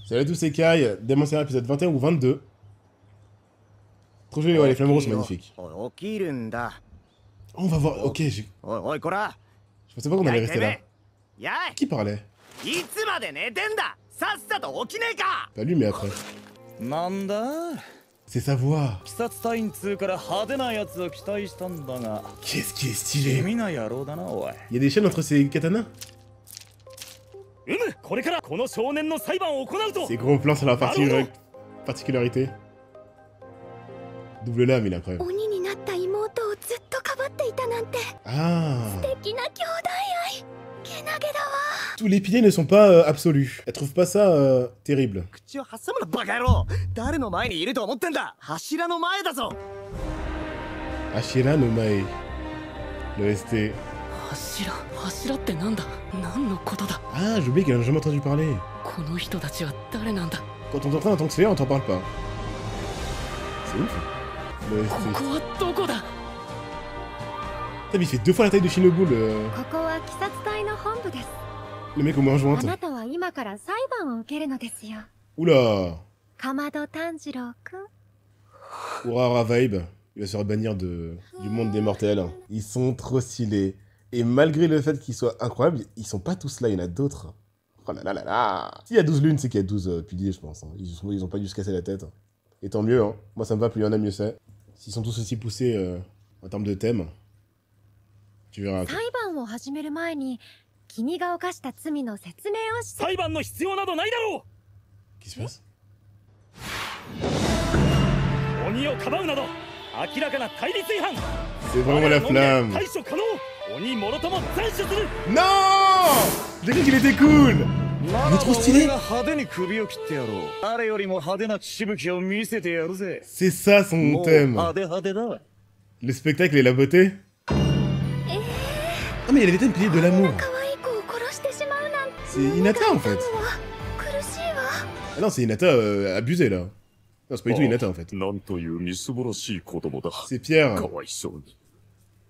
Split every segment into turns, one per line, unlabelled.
Salut à tous, c'est Kai, Demon Slayer épisode 21 ou 22. Trop joli, ouais, les flammes roses sont magnifiques. Oh, on va voir, ok, je pensais pas qu'on allait rester là. Qui parlait? Pas lui, mais après. C'est sa voix. Qu'est-ce qui est stylé? Il y a des chaînes entre ces katanas? Ces gros plans sur la particularité. Double lame, il est incroyable. Ah. Tous les piliers ne sont pas absolus. Elle trouve pas ça terrible. Hashira no Mae. L'OST. Ah, j'ai oublié qu'elle a jamais entendu parler. Quand on t'entend en tant que Slayer, on t'en parle pas. C'est ouf. L'OST. Putain, mais il fait 2 fois la taille de Shinobu, le mec au moins jointe. Oula. Urara vibe. Il va se faire bannir du monde des mortels. Ils sont trop stylés. Et malgré le fait qu'ils soient incroyables, ils sont pas tous là, il y en a d'autres. Oh là là là là. S'il y a 12 lunes, c'est qu'il y a 12 piliers, je pense. Ils ont pas dû se casser la tête. Et tant mieux, hein. Moi ça me va, plus il y en a, mieux c'est. S'ils sont tous aussi poussés en termes de thème, tu verras. Qu'est-ce qui se passe? C'est vraiment la flamme. Non! J'ai cru qu'il était cool! Il est trop stylé! C'est ça son thème. Le spectacle et la beauté. Ah mais il y a les thèmes piliers de l'amour. C'est Hinata en fait. Ah non, c'est Hinata abusé là. Non, c'est pas du tout Hinata en fait. C'est Pierre.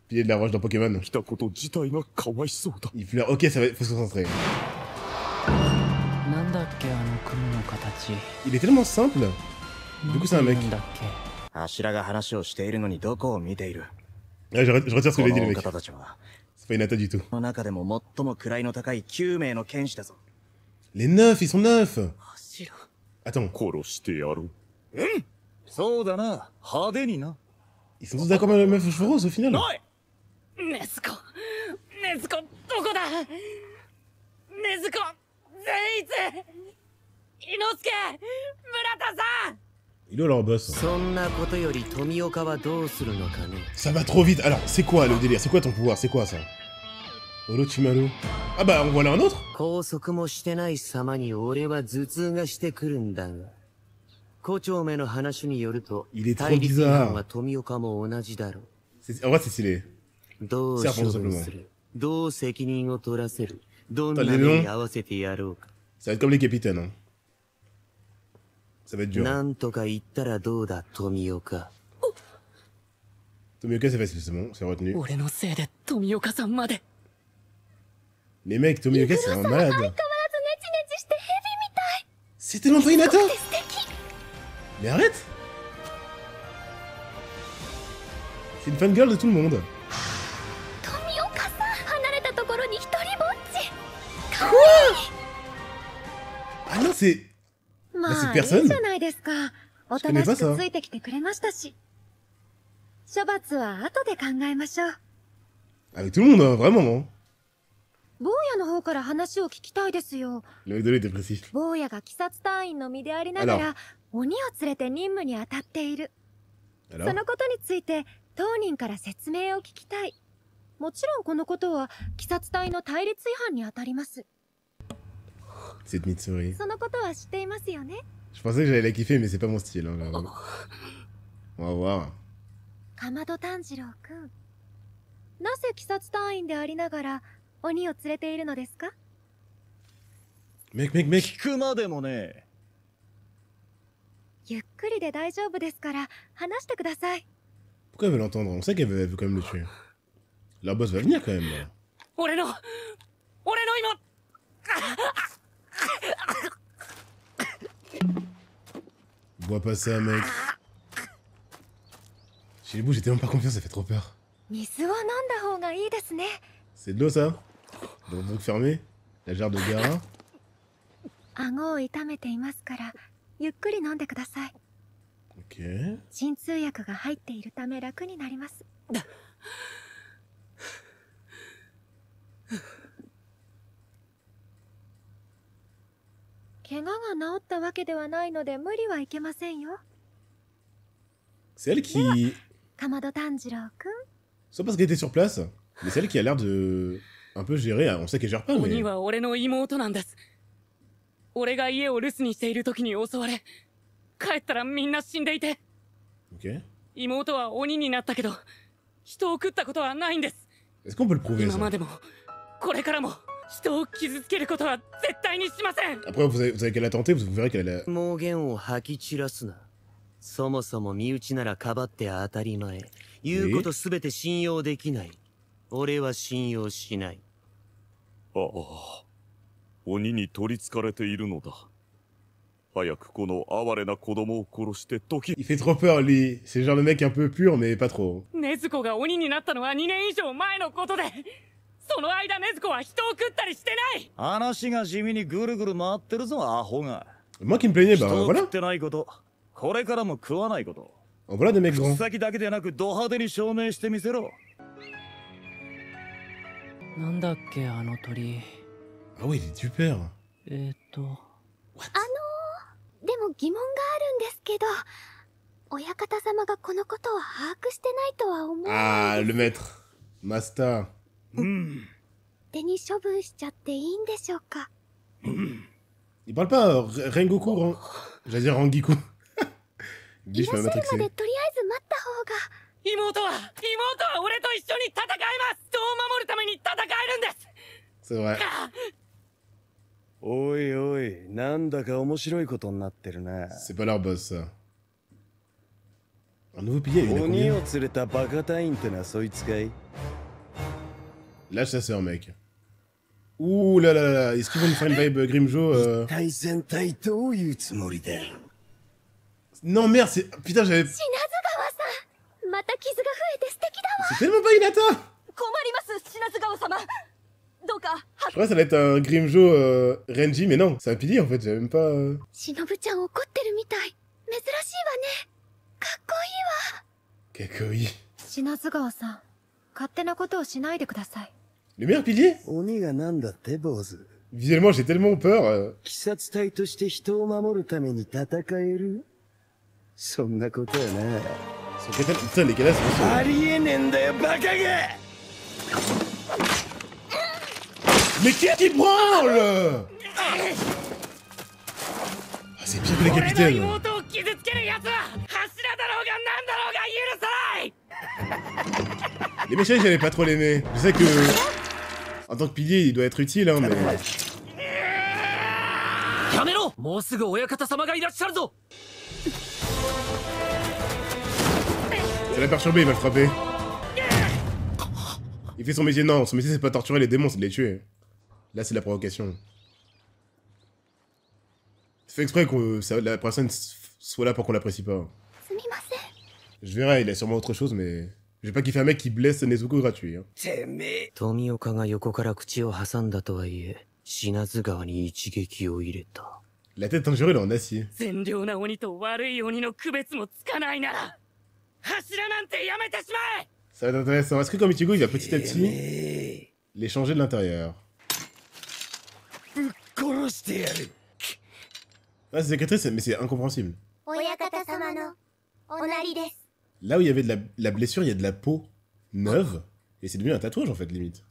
Pilier de la roche dans Pokémon. Il pleure. Ok, ça va, faut se concentrer. Il est tellement simple. Du coup, c'est un mec. Ah, je retire ce que j'ai dit, le mec. C'est pas Hinata du tout. Les 9, ils sont 9. Attends. Ils sont tous d'accord avec la meuf aux cheveux roses au final. Il est où leur boss? Ça va trop vite. Alors, c'est quoi le délire? C'est quoi ton pouvoir? C'est quoi ça? Orochimaru. Ah bah, on voit là un autre? Il est trop bizarre. En vrai, c'est stylé. Serpent, tout simplement. T'as les noms? Ça va être comme les capitaines, hein. Ça va être dur. Tomioka, c'est facile, c'est bon, c'est retenu. Les mecs, Tomioka, c'est un malade. C'est tellement pas Hinata. Mais arrête. C'est une fangirl de tout le monde. Quoi? Ah non, c'est... Bah, c'est personne. Je connais pas ça. Avec tout le monde, hein, vraiment, non? Le mec de l'œil dépressif. Alors. C'est Mitsuri. Je pensais que j'allais la kiffer, mais c'est pas mon style. Hein, là. On va voir. Mec. Pourquoi elle veut l'entendre? On sait qu'elle veut quand même le tuer. Leur boss va venir quand même. Là. Bois pas ça, mec. Chez les bouts, j'ai tellement pas confiance, ça fait trop peur. C'est de l'eau, ça? Dans le bouc fermé? La jarre de Gaara? Ok.
鎮痛薬が入っているため楽になります。怪我が治ったわけではないので無理はいけませんよ。
C'est elle qui...
かまど炭治郎くん。
Soit parce qu'elle était sur place, mais c'est elle qui a l'air de... un peu gérer. On sait qu'elle gère pas, mais...
鬼は俺の妹なんです。俺が家を留守にしている時に襲われ、帰ったらみんな死んでいて。
Ok.
妹は鬼になったけど、人を食ったことはないんです。
Est-ce qu'on peut le prouver,
今
ça?
までも、これからも、人を傷つけることは絶対にしません。
Après, vous avez qu'elle a tenté, vous verrez qu'elle a...
妄言を吐き散らすな。そもそも身内ならかばって当たり前。言うことすべて信用できない。俺は信用しない。
ああ、鬼に取りつかれているのだ。早くこの哀れな子供を殺して時。
Il fait trop peur, lui. C'est le genre de mec un peu pur, mais pas trop.
禰豆子が鬼になったのは2年以上前のことで、その間禰豆子は人を食ったりしてない。
話が地味にぐるぐる回ってるぞ、アホが。
Moi qui me plaignais, bah
人を食
voilà.
ってないこと、これからも食わないこと。
En voilà des mecs
口
grands.
先だけでなくド派手に証明してみせろ。
なんだっけあの鳥。
Ah ouais, il est du père.
でも疑問があるんですけど、親方様がこのことを把握してないとは思う。
Ah, le maître. Master.
手に処分しちゃっていいんでしょうか。
Il parle pas Rengoku, j'allais dire Rangiku.
い
Lui,
ら
je
っ
peux
しゃ
me
るま
matrixer.
でとりあえず待った方が。
妹は俺と一緒に戦えます。人を守るために戦えるんです。
C'est vrai.
おいおい、なんだか面白いことになってるな。
C'est pas leur boss, ça. Un nouveau pilier, il y en a
鬼
combien?
を連れたバカ隊員ってのはそいつかい？
Lâche sa sœur, mec. Ouh là là là là, est-ce qu'ils vont nous faire une vibe Grimjo
対戦隊どういうつもりだ？
Non, merde, c'est... Putain, j'avais...
品津川さん、また傷が増えて素敵だわ。
C'est tellement pas Hinata!
困ります品津川様。どうか
Je crois que ça allait être un Grimjo Renji, mais non, c'est un pilier en fait, j'avais même pas...
しのぶちゃん怒ってるみたい。珍しいわね。かっこいいわ。
Kakoi.
品津川さん、勝手なことをしないでください。
Le meilleur pilier?
鬼がなんだって坊主。
Visuellement, j'ai tellement peur.
鬼殺隊として人を守るために戦える？そんなことはな。
Putain, les calas, c'est
ありえねえんだよ、バカが！
Mais qui est qui branle? Ah, c'est pire que les
俺の
capitaines.
妹を傷つける奴は柱だろうが何だろうが許さない。
Les méchants, j'allais pas trop l'aimer. Je sais que... En tant que pilier, il doit être utile, hein, mais...
やめろ。もうすぐ親方様がいらっしゃるぞ。
Ça l'a perturbé, il va le frapper. Il fait son métier, non, son métier c'est pas torturer les démons, c'est de les tuer. Là, c'est la provocation. C'est fait exprès que la personne soit là pour qu'on l'apprécie pas.
すみません。
Je verrai, il a sûrement autre chose, mais... Je vais pas kiffer un mec qui blesse Nezuko gratuit. Hein.
てめえ。
富岡が横から口を挟んだとはいえ、品津川に一撃を入れた。
La tête d'un juré, elle est en acier.
善良な鬼と悪い鬼の区別もつかないなら、柱なんてやめてしまえ。
Ça va être intéressant. Est-ce que comme Ichigo, il va petit à
て
petit
めえ。
les changer de l'intérieur?
殺してやる。
Ah, c'est cicatrice, mais c'est incompréhensible.
親方様のおなりです。
Là où il y avait de la blessure, il y a de la peau neuve. Et c'est devenu un tatouage, en fait, limite.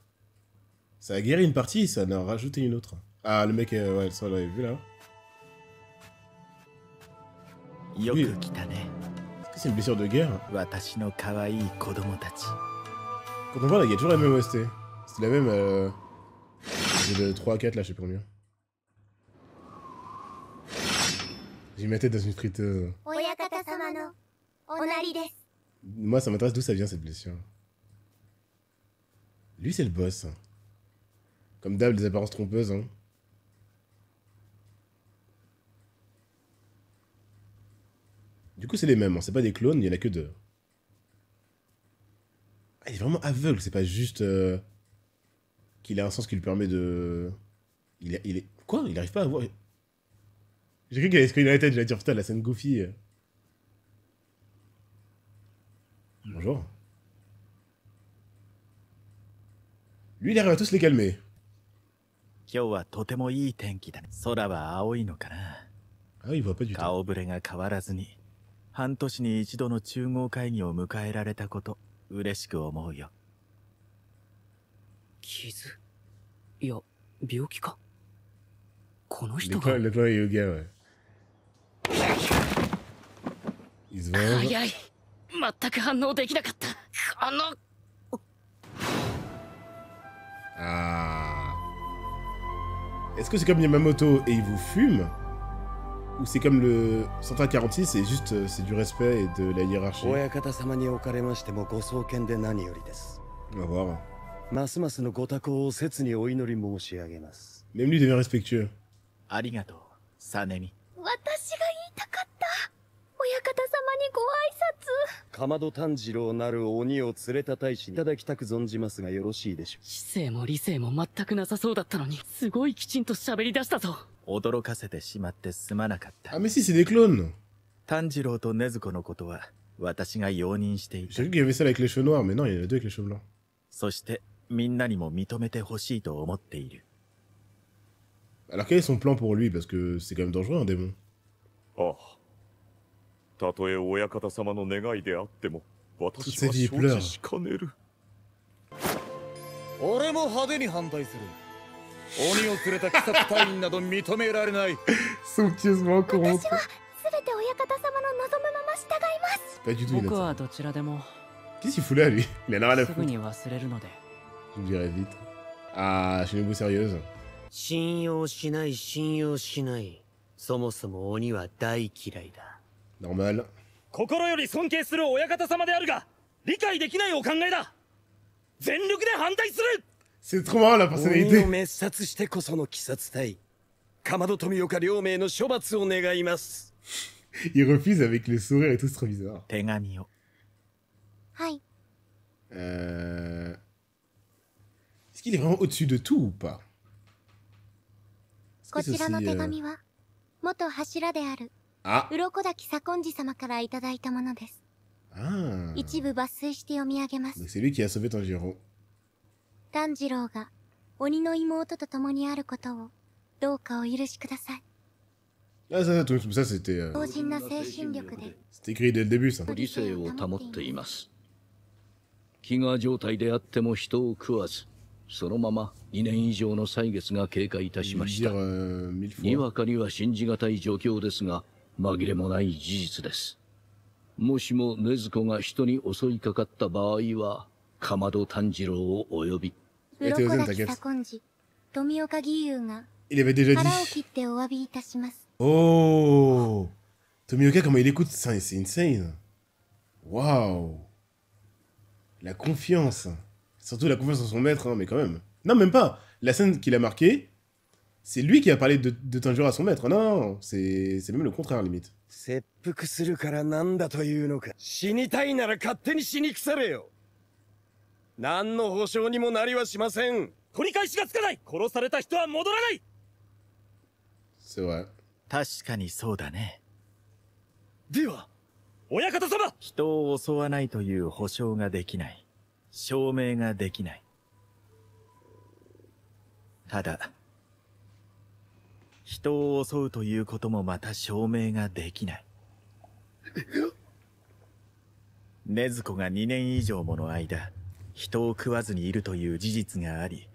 Ça a guéri une partie, ça en a rajouté une autre. Ah, le mec, ouais, ça, on l'avait vu, là.
よく来たね。
Est-ce que c'est une blessure de guerre?
私の可愛い子供たち。
Quand on voit, là, il y a toujours la même OST. C'est la même, j'ai le 3 à 4, là, je sais pas combien. J'ai mis ma tête dans une friteuse.
親方様のおなりです。
Moi, ça m'intéresse d'où ça vient, cette blessure. Lui, c'est le boss. Comme d'hab, les apparences trompeuses, hein. Du coup, c'est les mêmes, hein. C'est pas des clones, il y en a que 2. Ah, il est vraiment aveugle, c'est pas juste qu'il a un sens qui lui permet de... Il est... Quoi? Il arrive pas à voir... J'ai cru qu'il allait se cogner dans la tête, j'allais dire putain, la scène Goofy. Bonjour. Lui, il arrive à tous les calmer.
今日はとてもいい天気だね。空は青いのかな。
Ah oui, il voit pas du tout.
顔ぶれが変わらずに、半年に一度の中合会議を迎えられたこと、嬉しく思うよ。
傷いや、病気かこの
Le
人
clan,
が
le clan Yoga, ouais. Il se venge.
早い全く反応できなかったこの
Ah. Est-ce que c'est comme Yamamoto et il vous fume? Ou c'est comme le 146, c'est juste c'est du respect et de la hiérarchie?
親方様におかれましてもご創建で何よりです。
On va voir.
ますますのご多幸を切にお祈り申し上げます。
Même lui devient respectueux.
ありがとう、サネミ。
私が言いたかった。親方様にご挨拶。
かまど炭治郎なる鬼を連れた大使にいただきたく存じますがよろしいでしょう。
知性も理性も全くなさそうだったのにすごいきちんと喋り出したぞ。
驚かせてしまってすまなかっ
Ah
た。
mais si, c'est des clones.
炭治郎と禰豆子のことは私が容認していた。
J'ai cru qu'il y avait celle avec les cheveux noirs, mais non, il y en a 2 avec les cheveux blancs.
そしてみんなにも認めてほしいと思っている。
Alors quel est son plan pour lui? Parce que c'est quand même dangereux un démon.
ああ。たとえ親方様の願いであっても、私は
Toute sa vie, il
承
pleure.
知しかねる。
俺も派手に反対する。鬼を連れた鬼殺隊員など認められない。
Somptueusement comment
私は全て親方様の望むまま従います。
Pas du tout, il
僕
a
は
ça.
どちらでも
Qu'est-ce qu'il fout là, lui? Il en a rien à
すぐ
foutre.
に忘れるので
Je vous dirai vite. Ah, Shinobu sérieuse.
信用しない信用しない。そもそも鬼は大嫌いだ。
Normal.
心より尊敬する親方様であるが、理解できないお考えだ。全力で反対する。
C'est trop marrant la
鬼を
personnalité.
滅殺してこその鬼殺隊。かまど富岡両名の処罰を願います。
Il refuse avec le sourire et tout, c'est trop bizarre.
手紙を。
はい。
Est-ce qu'il est vraiment au-dessus de tout ou pas? Est-ce
こ
que c'est
ちらの
aussi,
手紙は元柱である
Ah!
鱗滝左近寺様からいただいたものです。
Ah!
一部抜粋して読み上げます。
Donc c'est lui qui a sauvé Tanjiro.
炭治郎が鬼の妹と共にあることをどうかお許しください。
Ah, ça c'était...
強靭な精神力で
C'était écrit dès le début, ça.
理性を保っています。飢餓状態であっても人を食わず、そのまま2年以上の歳月が経過いたしました。
1000 fois.
にわかには信じがたい状況ですが、紛れもない事実です。もしも禰豆子が人に襲いかかった場合は、かまど炭治郎をお呼び。
鱗滝左近寺富岡義勇が
Il avait déjà
腹を
dit.
切ってお詫びいたします。
Oh! Tomioka, comment il écoute ça, c'est insane. Waouh! La confiance. Surtout la confiance en son maître, hein, mais quand même. Non, même pas. La scène qu'il a marquée, c'est lui qui a parlé de Tanjiro à son maître. Non, c'est même le contraire, limite.
切腹するからなんだというのか。死にたいなら勝手に死に腐れよ。何の保証にもなりはしません。
取り返しがつかない。殺された人は戻らない。
C'est vrai.
確かにそうだね。
では、
親方様、人を襲わないという保証ができない。証明ができない。ただ、人を襲うということもまた証明ができない。禰豆子が2年以上もの間、人を食わずにいるという事実があり、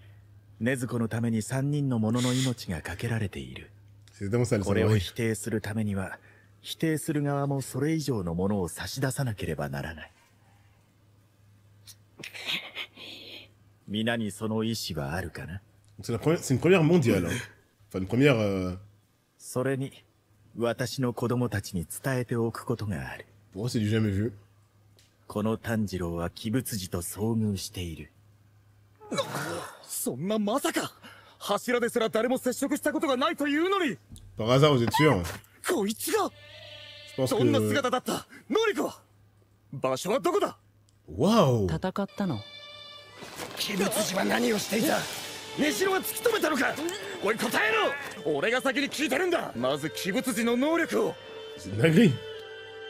禰豆子のために3人の者の命がかけられている。
C'est vraiment ça le
これを
samouraï.
否定するためには、否定する側もそれ以上のものを差し出さなければならない。皆にその意志はあるかな。
C'est une première mondiale. Hein. Enfin, une première...
それに、私の子供たちに伝えておくことがある。
Pour eux, c'est du jamais vu.
この炭治郎は鬼物児と遭遇している。そんなまさか柱ですら誰も接触したことがないというのに
Par hasard, vous êtes sûr?
こいつが
Je pense
どんな
que...
姿だった？ノリコは？場所はどこだ？
Waouh!
戦ったの？
鬼物児は何をしていた？根城は突き止めたのか？おい答えろ！俺が先に聞いてるんだ。まず鬼物児の能力を。
C'est une dinguerie!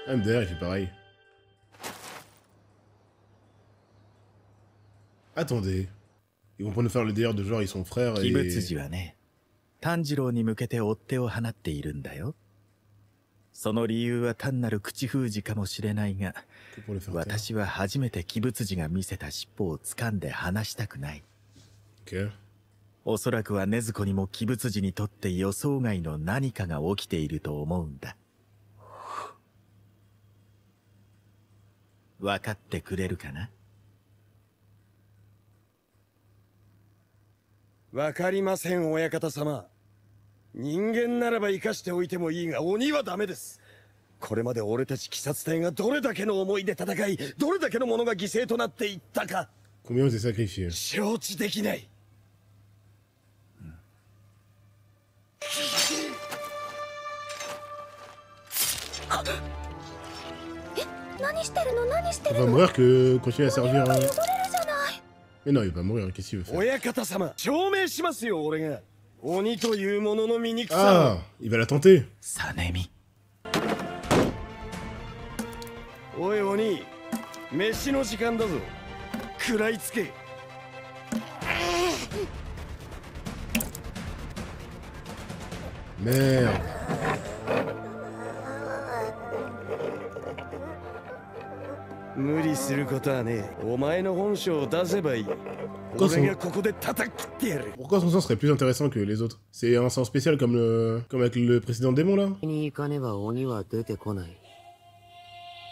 Ah, MDR, il fait pareil. Attendez. Ils vont pas nous faire le délire de genre ils sont frères
鬼
et...
物児はね、炭治郎に向けて追っ手を放っているんだよ。その理由は単なる口封じかもしれないが、
Que pour les faire taire.
私は初めて鬼物児が見せた尻尾を掴んで離したくない。
Ok.
おそらくは禰豆子にも鬼物児にとって予想外の何かが起きていると思うんだ。分かってくれるかな？
わかりません、親方様。人間ならば生かしておいてもいいが、鬼はダメです。これまで俺たち鬼殺隊がどれだけの思いで戦い、どれだけのものが犠牲となっていったか。
Combien vous avez sacrifié?
承知できない。
何してるの？何してる
Il va
の？
mourir que continuer à servir...
汚れるじゃない。
Mais non, il va mourir, qu'est-ce qu'il veut faire?
親方様、証明しますよ、俺が。鬼というものの醜さ
Ah! Il va la tenter!
サネミ。
おい鬼、飯の時間だぞ。食らいつけ。
Merde!
無理することはねえ。お前の本性を出せばいい。俺がここで叩き切ってやる。
Pourquoi son sang serait plus intéressant que les autres? C'est un sang spécial comme avec le précédent démon là?
に行かねば鬼は出てこない。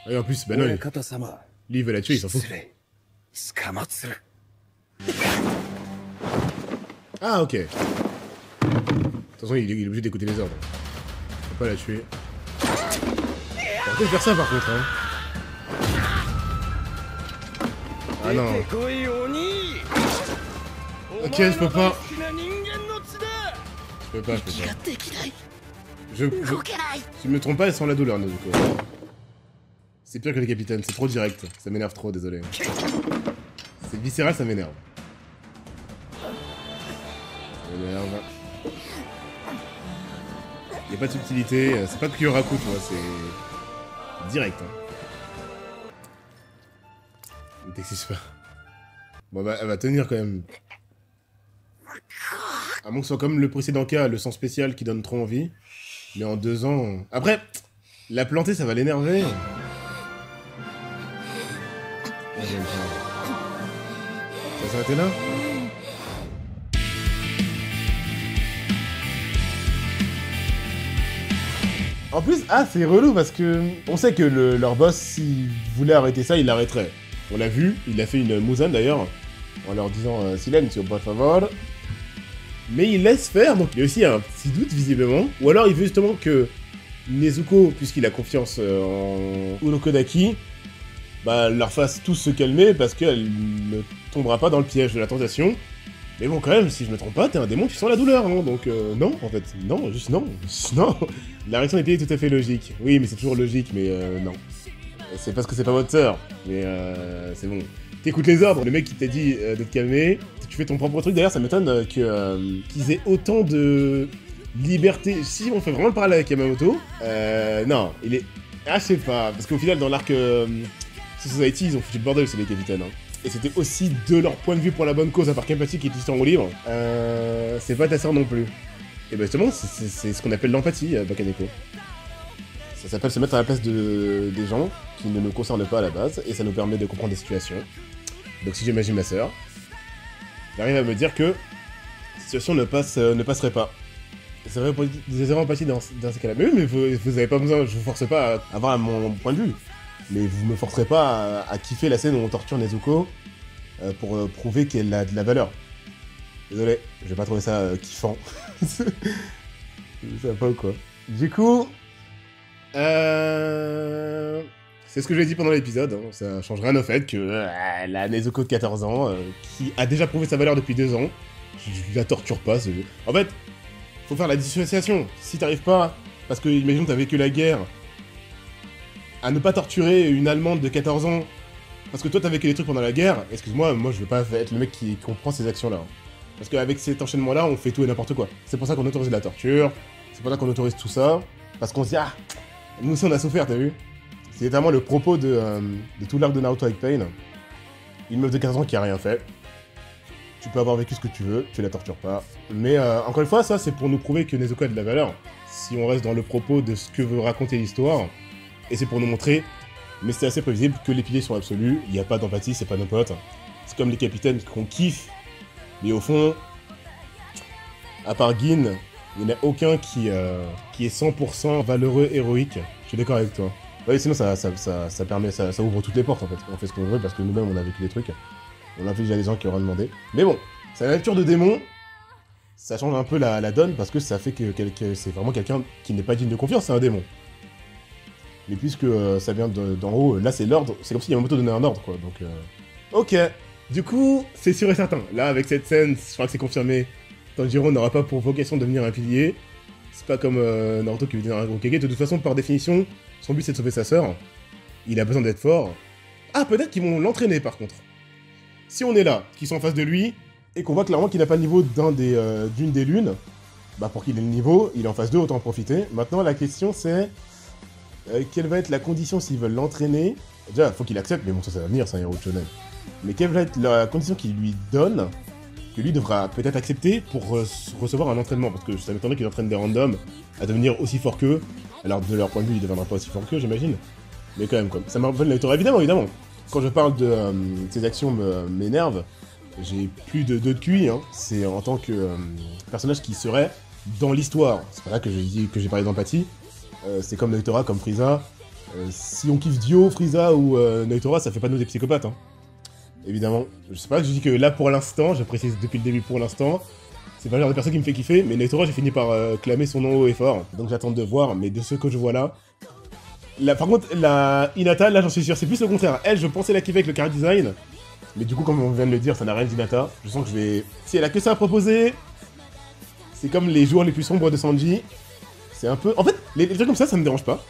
Et en plus, bah non,
親方様、
lui il veut la tuer, il s'en fout.
失礼。捕まつる。
Ah, ok. De toute façon, il est obligé d'écouter les ordres. Faut pas la tuer. Faut peut-être faire ça par contre, hein. Ah non.
出てこい鬼。
Ok, je peux pas.
お前の大好きな人間の血だ。
Je peux pas, je peux pas.
できない。
Je
動けない。
si je me trompe pas, elle sent la douleur, Nezuko. C'est pire que les capitaines, c'est trop direct. Ça m'énerve trop, désolé. C'est viscéral, ça m'énerve. Ça m'énerve. Y'a pas de subtilité, c'est pas Kyoraku, tu vois, c'est direct. Hein. Ne t'excuse pas. Bon, bah, elle va tenir quand même. À moins que ce soit comme le précédent cas, le sang spécial qui donne trop envie. Mais en 2 ans... Après, la planter, ça va l'énerver. Ça va s'arrêter là? En plus, ah, c'est relou parce que on sait que leur boss, s'il voulait arrêter ça, il l'arrêterait. On l'a vu, il a fait une Muzan d'ailleurs, en leur disant Silencio, por favor. Mais il laisse faire, donc il y a aussi un petit doute visiblement. Ou alors il veut justement que Nezuko, puisqu'il a confiance en Urokodaki, bah, leur fasse tous se calmer parce qu'elle ne tombera pas dans le piège de la tentation. Mais bon, quand même, si je me trompe pas, t'es un démon qui sent la douleur, hein, donc non, en fait, non, juste non, non. La réaction était tout à fait logique. Oui, mais c'est toujours logique, mais non. C'est parce que c'est pas votre sœur, mais c'est bon. T'écoutes les ordres, le mec qui t'a dit de te calmer, tu fais ton propre truc. D'ailleurs, ça m'étonne qu'ils aient autant de liberté. Si on fait vraiment le parallèle avec Yamamoto, non, il est... Ah, je sais pas, parce qu'au final, dans l'arc Society, ils ont foutu le bordel, c'est les capitaines, hein. Et c'était aussi de leur point de vue pour la bonne cause, à part Kenpachi qui est juste en roue libre. C'est pas ta sœur non plus. Et bah justement, c'est ce qu'on appelle l'empathie, Bakaneko. Ça s'appelle se mettre à la place des gens qui ne nous concernent pas à la base, et ça nous permet de comprendre des situations. Donc si j'imagine ma sœur, j'arrive à me dire que la situation ne passerait pas. C'est vrai, des erreurs d'empathie dans ces cas-là. Mais oui, mais vous avez pas besoin, je vous force pas à avoir mon point de vue. Mais vous me forcerez pas à kiffer la scène où on torture Nezuko pour prouver qu'elle a de la valeur. Désolé, je vais pas trouver ça kiffant. C'est pas ou quoi. Du coup... C'est ce que je l'ai dit pendant l'épisode, hein. Ça change rien au fait que la Nezuko de 14 ans, qui a déjà prouvé sa valeur depuis 2 ans, je la torture pas. En fait, faut faire la dissociation. Si t'arrives pas, parce que imaginons que t'as vécu la guerre, à ne pas torturer une Allemande de 14 ans parce que toi t'as vécu des trucs pendant la guerre, excuse-moi, moi je veux pas être le mec qui comprend ces actions-là. Parce qu'avec cet enchaînement-là, on fait tout et n'importe quoi. C'est pour ça qu'on autorise la torture, c'est pour ça qu'on autorise tout ça, parce qu'on se dit, ah, nous aussi on a souffert, t'as vu? C'est notamment le propos de tout l'arc de Naruto avec Pain. Une meuf de 15 ans qui a rien fait. Tu peux avoir vécu ce que tu veux, tu la tortures pas. Mais encore une fois, ça c'est pour nous prouver que Nezuko a de la valeur. Si on reste dans le propos de ce que veut raconter l'histoire, et c'est pour nous montrer, mais c'est assez prévisible, que les piliers sont absolus, il n'y a pas d'empathie, c'est pas nos potes. C'est comme les capitaines qu'on kiffe, mais au fond, à part Gin, il n'y en a aucun qui est 100% valeureux, héroïque. Je suis d'accord avec toi. Ouais, sinon ça permet, ça ouvre toutes les portes en fait. On fait ce qu'on veut parce que nous-mêmes on a vécu des trucs. On inflige à des gens qui auraient demandé. Mais bon, c'est la nature de démon. Ça change un peu la donne parce que ça fait que c'est vraiment quelqu'un qui n'est pas digne de confiance, c'est un démon. Mais puisque ça vient d'en haut, là c'est l'ordre, c'est comme si Yamamoto donnait un ordre quoi, donc... Ok, du coup, c'est sûr et certain. Là, avec cette scène, je crois que c'est confirmé. Tanjiro n'aura pas pour vocation de devenir un pilier. C'est pas comme Naruto qui veut devenir un Hokage. De toute façon, par définition, son but c'est de sauver sa sœur. Il a besoin d'être fort. Ah, peut-être qu'ils vont l'entraîner par contre. Si on est là, qu'ils sont en face de lui, et qu'on voit clairement qu'il n'a pas le niveau d'une des lunes, bah pour qu'il ait le niveau, il est en phase 2, autant en profiter. Maintenant, la question c'est... quelle va être la condition s'ils veulent l'entraîner? Déjà, faut qu'il accepte, mais bon, ça va venir, c'est un héros de shonen. Mais quelle va être la condition qu'il lui donne, que lui devra peut-être accepter pour recevoir un entraînement? Parce que ça m'étonnerait qu'il entraîne des randoms à devenir aussi fort qu'eux. Alors, de leur point de vue, il ne deviendra pas aussi fort qu'eux, j'imagine. Mais quand même, quoi. Ça m'appelle Naruto, évidemment. Quand je parle de ces actions m'énervent, j'ai plus de 2 de QI, hein. C'est en tant que personnage qui serait dans l'histoire. C'est pas là que j'ai parlé d'empathie. C'est comme Naruto, comme Frieza. Si on kiffe Dio, Frieza ou Naruto, ça fait pas de nous des psychopathes, hein. Évidemment. Je sais pas, je dis que là pour l'instant, je précise depuis le début pour l'instant, c'est pas le genre de personne qui me fait kiffer, mais Naruto, j'ai fini par clamer son nom haut et fort. Donc j'attends de voir, mais de ce que je vois là... Par contre, la Hinata, là j'en suis sûr, c'est plus le contraire. Elle, je pensais la kiffer avec le chara design, mais du coup, comme on vient de le dire, ça n'a rien d'Hinata. Je sens que je vais... Si elle a que ça à proposer, c'est comme les jours les plus sombres de Sanji. C'est un peu... En fait, les trucs comme ça me dérange pas.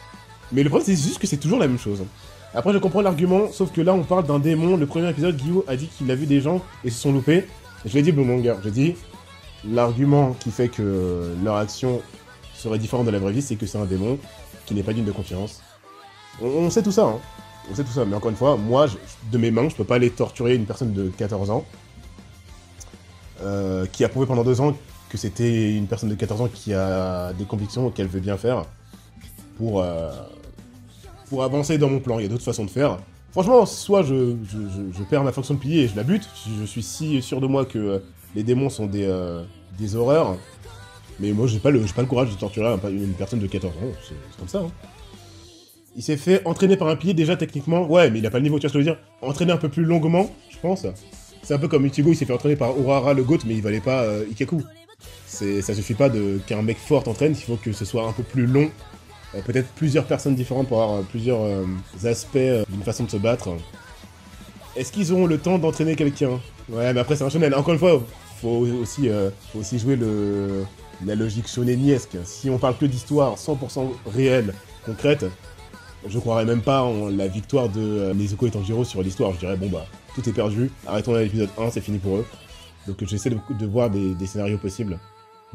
Mais le problème, c'est juste que c'est toujours la même chose. Après, je comprends l'argument, sauf que là, on parle d'un démon. Le premier épisode, Gyu a dit qu'il a vu des gens et se sont loupés. Je l'ai dit, Blue Monger, j'ai dit... L'argument qui fait que leur action serait différente de la vraie vie, c'est que c'est un démon qui n'est pas digne de confiance. On sait tout ça, hein. On sait tout ça, mais encore une fois, moi, de mes mains, je peux pas aller torturer une personne de 14 ans qui a prouvé pendant 2 ans que c'était une personne de 14 ans qui a des convictions qu'elle veut bien faire pour avancer dans mon plan. Il y a d'autres façons de faire. Franchement, soit je perds ma fonction de pilier et je la bute, je suis si sûr de moi que les démons sont des horreurs, mais moi j'ai pas le courage de torturer une personne de 14 ans, c'est comme ça, hein. Il s'est fait entraîner par un pilier déjà techniquement, ouais, mais il a pas le niveau, tu vois ce que je veux dire. Entraîner un peu plus longuement, je pense. C'est un peu comme Ichigo, il s'est fait entraîner par Urahara le GOAT, mais il valait pas Ikaku. Ça suffit pas qu'un mec fort t'entraîne, il faut que ce soit un peu plus long. Peut-être plusieurs personnes différentes pour avoir plusieurs aspects d'une façon de se battre. Est-ce qu'ils auront le temps d'entraîner quelqu'un? Ouais, mais après c'est un shonen. Encore une fois, faut aussi jouer la logique shoneniesque. Si on parle que d'histoire 100% réelle, concrète, je croirais même pas en la victoire de Nezuko et Tanjiro sur l'histoire. Je dirais, bon bah, tout est perdu, arrêtons à l'épisode 1, c'est fini pour eux. Donc j'essaie de voir des scénarios possibles.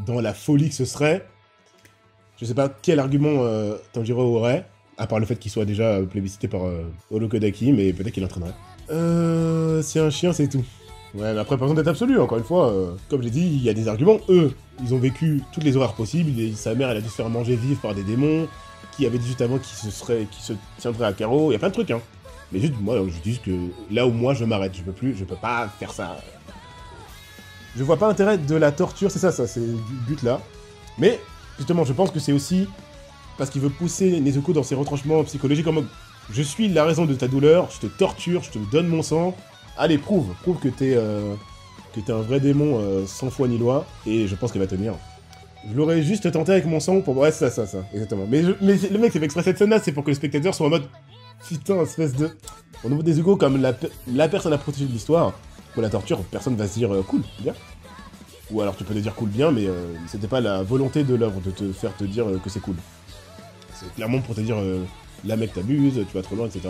Dans la folie que ce serait, je sais pas quel argument Tanjiro aurait, à part le fait qu'il soit déjà plébiscité par Orokodaki, mais peut-être qu'il entraînerait. C'est un chien, c'est tout. Ouais, mais après, pas besoin d'être absolu, encore une fois. Comme j'ai dit, il y a des arguments. Eux, ils ont vécu toutes les horreurs possibles. Sa mère, elle a dû se faire manger vive par des démons. Qui avait dit juste avant qui se tiendrait à carreau. Il y a plein de trucs, hein. Mais juste, moi, je dis que là où moi, je m'arrête. Je peux pas faire ça. Je vois pas l'intérêt de la torture, c'est ça, c'est le but là. Mais, justement, je pense que c'est aussi parce qu'il veut pousser Nezuko dans ses retranchements psychologiques en mode je suis la raison de ta douleur, je te torture, je te donne mon sang. Allez, prouve que t'es un vrai démon sans foi ni loi, et je pense qu'il va tenir. Je l'aurais juste tenté avec mon sang pour... Ouais, ça, exactement. Mais le mec s'est fait exprès cette scène-là, c'est pour que les spectateurs soient en mode putain, espèce de... Au niveau des Nezuko, comme la personne à protéger de l'histoire, pour la torture, personne va se dire cool, bien. Ou alors tu peux te dire cool bien, mais c'était pas la volonté de l'œuvre de te faire te dire que c'est cool. C'est clairement pour te dire là mec t'abuses, tu vas trop loin, etc.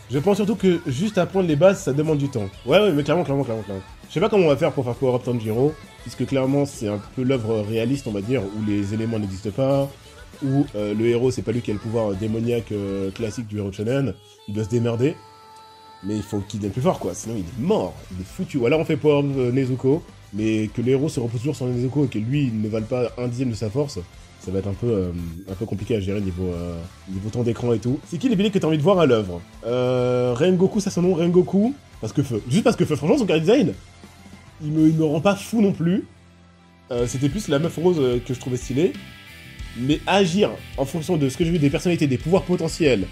Je pense surtout que juste apprendre les bases, ça demande du temps. Ouais, mais clairement. Je sais pas comment on va faire pour faire Power Up Tanjiro, puisque clairement c'est un peu l'œuvre réaliste, on va dire, où les éléments n'existent pas, où le héros, c'est pas lui qui a le pouvoir démoniaque classique du héros shonen, il doit se démerder, mais il faut qu'il devienne plus fort, quoi, sinon il est mort, il est foutu. Ou alors on fait Power Up Nezuko, mais que le héros se repose toujours sur Nezuko et que lui, il ne vale pas un dixième de sa force, ça va être un peu compliqué à gérer niveau temps d'écran et tout. C'est qui les billets que t'as envie de voir à l'œuvre Rengoku, ça son nom, Rengoku, parce que feu. Juste parce que feu, franchement, son character design, il me rend pas fou non plus. C'était plus la meuf rose que je trouvais stylée. Mais agir en fonction de ce que j'ai vu des personnalités, des pouvoirs potentiels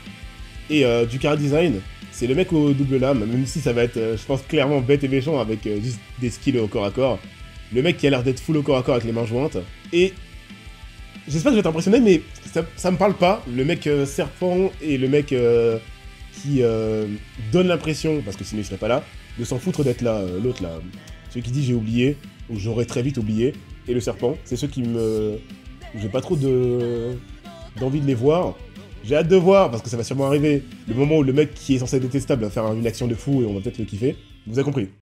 et du character design, c'est le mec au double lame, même si ça va être, je pense, clairement bête et méchant avec juste des skills au corps à corps. Le mec qui a l'air d'être full au corps à corps avec les mains jointes. Et j'espère que je vais t'impressionner, mais ça me parle pas. Le mec serpent et le mec qui donne l'impression, parce que sinon il serait pas là, de s'en foutre d'être là. L'autre là, celui qui dit j'ai oublié, ou j'aurais très vite oublié, et le serpent, c'est ceux qui me... J'ai pas trop d'envie de les voir. J'ai hâte de voir, parce que ça va sûrement arriver, le moment où le mec qui est censé être détestable va faire une action de fou et on va peut-être le kiffer. Vous avez compris.